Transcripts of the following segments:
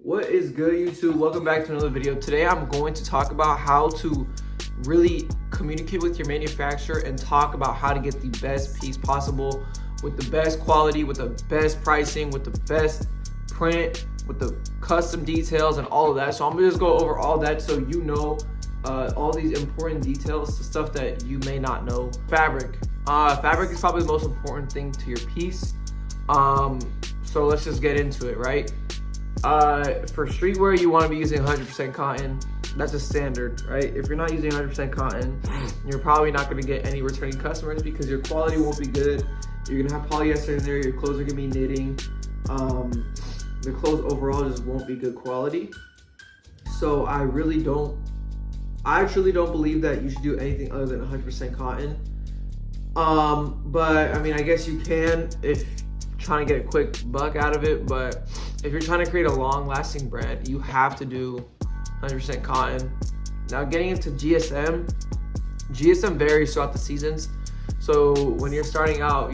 What is good, YouTube? Welcome back to another video. Today I'm going to talk about how to really communicate with your manufacturer and talk about how to get the best piece possible with the best quality, with the best pricing, with the best print, with the custom details and all of that. So I'm gonna just go over all that so you know all these important details, the stuff that you may not know. Fabric. Fabric is probably the most important thing to your piece. So let's just get into it, right? For streetwear, you want to be using 100% cotton. That's a standard, right? If you're not using 100% cotton, you're probably not going to get any returning customers because your quality won't be good. You're going to have polyester in there. Your clothes are going to be knitting. The clothes overall just won't be good quality. So I truly don't believe that you should do anything other than 100% cotton. But I mean, I guess you can if trying to get a quick buck out of it, but if you're trying to create a long-lasting brand, you have to do 100% cotton. Now, getting into GSM varies throughout the seasons. So when you're starting out,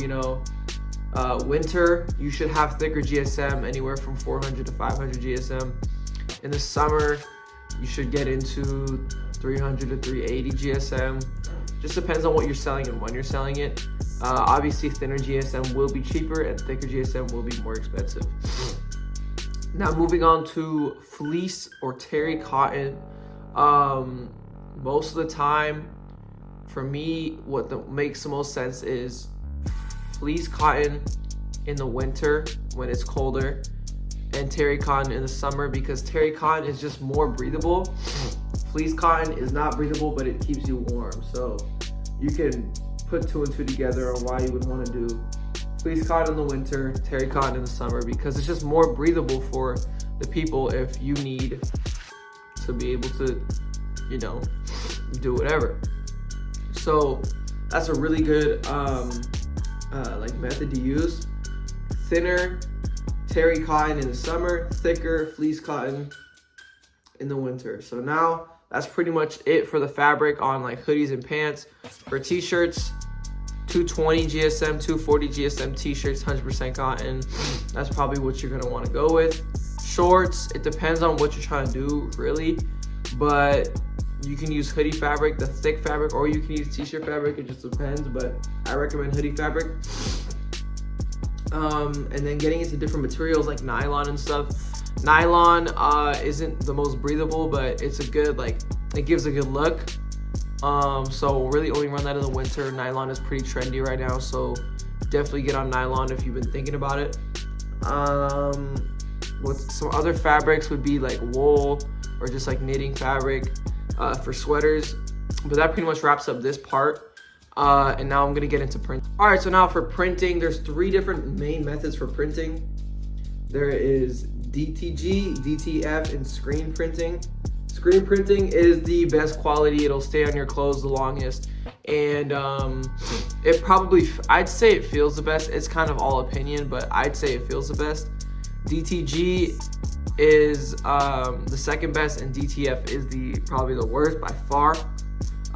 winter, you should have thicker GSM, anywhere from 400 to 500 GSM. In the summer, you should get into 300 to 380 GSM. Just depends on what you're selling and when you're selling it. Obviously, thinner GSM will be cheaper and thicker GSM will be more expensive. Now, moving on to fleece or terry cotton. Most of the time, for me, what makes the most sense is fleece cotton in the winter when it's colder, and terry cotton in the summer because terry cotton is just more breathable. Fleece cotton is not breathable, but it keeps you warm. So you can put two and two together on why you would want to do fleece cotton in the winter, terry cotton in the summer, because it's just more breathable for the people if you need to be able to, do whatever. So that's a really good method to use. Thinner terry cotton in the summer, thicker fleece cotton in the winter. So now that's pretty much it for the fabric on like hoodies and pants. For t-shirts, 220 GSM, 240 GSM t-shirts, 100% cotton. That's probably what you're gonna wanna go with. Shorts, it depends on what you're trying to do, really. But you can use hoodie fabric, the thick fabric, or you can use t-shirt fabric, it just depends, but I recommend hoodie fabric. And then getting into different materials like nylon and stuff. Nylon isn't the most breathable, but it's a good, it gives a good look. So really only run that in the winter. Nylon is pretty trendy right now, so definitely get on nylon if you've been thinking about it. With some other fabrics would be like wool or just like knitting fabric for sweaters. But that pretty much wraps up this part. And now I'm gonna get into print. All right, so now for printing, there's 3 different main methods for printing. There is DTG, DTF, and screen printing. Screen printing is the best quality. It'll stay on your clothes the longest. And I'd say it feels the best. It's kind of all opinion, but I'd say it feels the best. DTG is the second best, and DTF is probably the worst by far.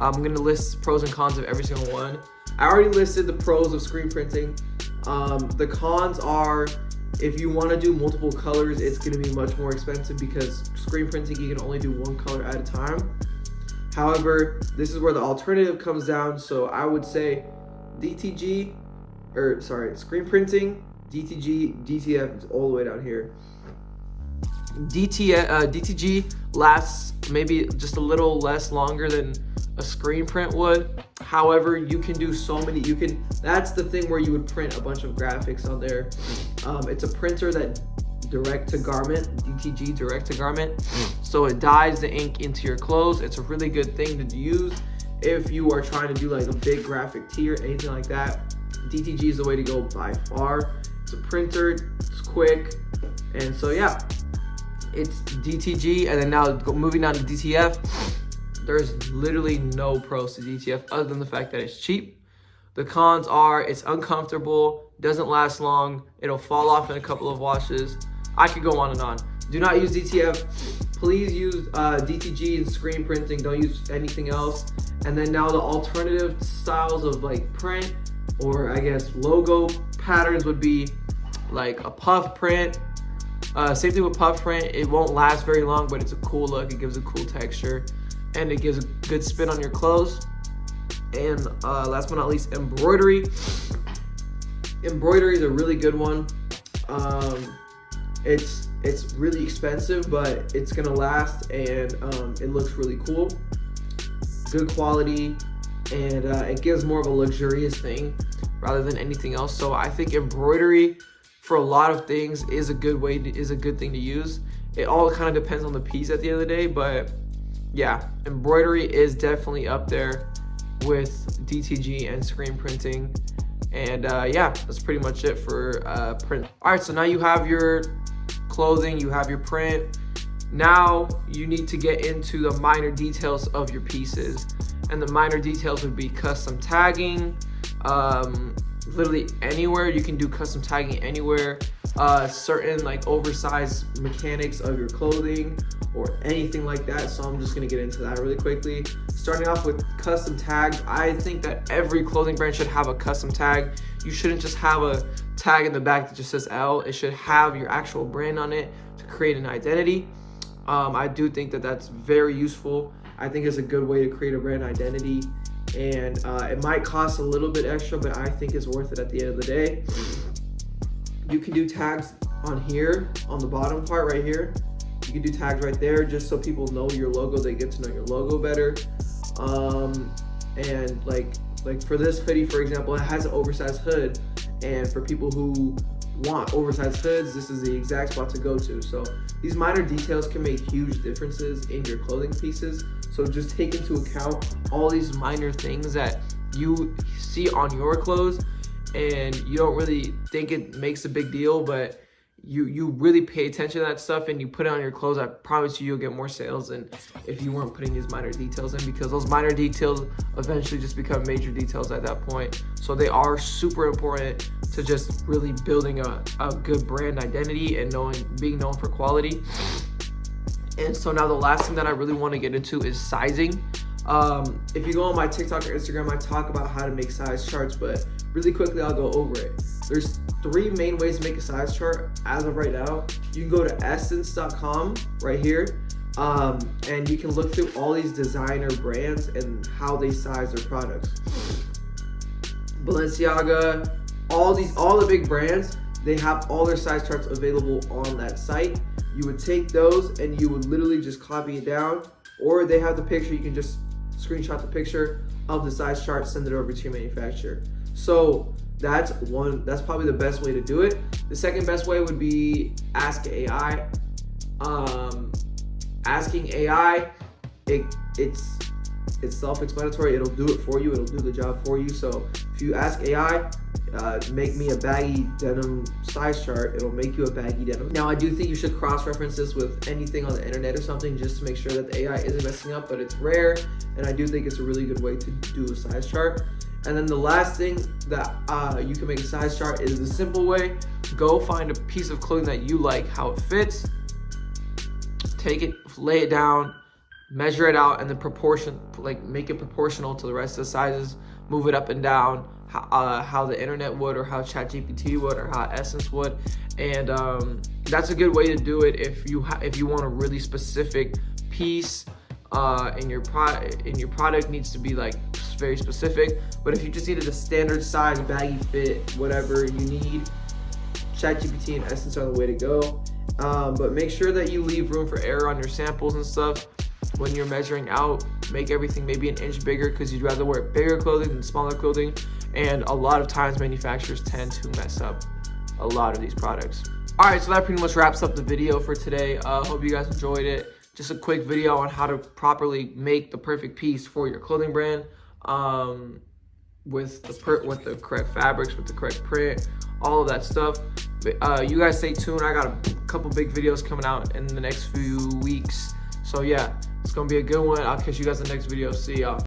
I'm gonna list pros and cons of every single one. I already listed the pros of screen printing. The cons are, if you want to do multiple colors, it's going to be much more expensive because screen printing, you can only do one color at a time. However, this is where the alternative comes down. So I would say screen printing, DTG, DTF is all the way down here. DTG lasts maybe just a little less longer than a screen print would. However, you can do so many, that's the thing where you would print a bunch of graphics on there. It's a printer that direct to garment, DTG, direct to garment. So it dyes the ink into your clothes. It's a really good thing to use if you are trying to do like a big graphic tee or anything like that. DTG is the way to go by far. It's a printer, it's quick. And so yeah, it's DTG. And then now moving on to DTF. There's literally no pros to DTF other than the fact that it's cheap. The cons are it's uncomfortable, doesn't last long, it'll fall off in a couple of washes. I could go on and on. Do not use DTF. Please use DTG and screen printing. Don't use anything else. And then now the alternative styles of like print, or I guess logo patterns, would be like a puff print, Same thing with puff print. It won't last very long, but it's a cool look. It gives a cool texture, and it gives a good spin on your clothes. And last but not least, embroidery. Embroidery is a really good one. It's really expensive, but it's gonna last, and it looks really cool. Good quality, and it gives more of a luxurious thing rather than anything else. So I think embroidery for a lot of things is a good thing to use. It all kind of depends on the piece at the end of the day, but yeah, embroidery is definitely up there with DTG and screen printing. And yeah, that's pretty much it for print. All right, so now you have your clothing, you have your print. Now you need to get into the minor details of your pieces, and the minor details would be custom tagging. Literally anywhere you can do custom tagging anywhere. Certain like oversized mechanics of your clothing or anything like that. So I'm just gonna get into that really quickly. Starting off with custom tags, I think that every clothing brand should have a custom tag. You shouldn't just have a tag in the back that just says L. It should have your actual brand on it to create an identity. I do think that that's very useful. I think it's a good way to create a brand identity, and it might cost a little bit extra, but I think it's worth it at the end of the day. You can do tags on here, on the bottom part right here. You can do tags right there just so people know your logo, they get to know your logo better. And like for this hoodie, for example, it has an oversized hood, and for people who want oversized hoods, this is the exact spot to go to. So these minor details can make huge differences in your clothing pieces. So just take into account all these minor things that you see on your clothes and you don't really think it makes a big deal, but you really pay attention to that stuff and you put it on your clothes. I promise you'll get more sales than if you weren't putting these minor details in, because those minor details eventually just become major details at that point. So they are super important to just really building a good brand identity and being known for quality. And so now the last thing that I really want to get into is sizing. If you go on my TikTok or Instagram, I talk about how to make size charts, but really quickly I'll go over it. There's 3 main ways to make a size chart as of right now. You can go to essence.com right here, and you can look through all these designer brands and how they size their products. Balenciaga, all the big brands, they have all their size charts available on that site. You would take those and you would literally just copy it down, or they have the picture, you can just screenshot the picture of the size chart, send it over to your manufacturer. So that's probably the best way to do it. The second best way would be Ask AI. Asking AI, it's self-explanatory. It'll do it for you. It'll do the job for you. So if you ask AI, make me a baggy denim size chart, it'll make you a baggy denim. Now I do think you should cross-reference this with anything on the internet or something just to make sure that the AI isn't messing up, but it's rare, and I do think it's a really good way to do a size chart. And then the last thing that you can make a size chart is the simple way. Go find a piece of clothing that you like, how it fits, take it, lay it down, measure it out, and then make it proportional to the rest of the sizes, move it up and down, how the internet would, or how ChatGPT would, or how Essence would. And that's a good way to do it if you want a really specific piece, and your product needs to be like very specific. But if you just needed a standard size, baggy fit, whatever you need, ChatGPT and Essence are the way to go. But make sure that you leave room for error on your samples and stuff when you're measuring out. Make everything maybe an inch bigger, because you'd rather wear bigger clothing than smaller clothing. And a lot of times manufacturers tend to mess up a lot of these products. All right, so that pretty much wraps up the video for today. Hope you guys enjoyed it. Just a quick video on how to properly make the perfect piece for your clothing brand, with the correct fabrics, with the correct print, all of that stuff. You guys stay tuned. I got a couple big videos coming out in the next few weeks. So yeah, it's gonna be a good one. I'll catch you guys in the next video. See y'all.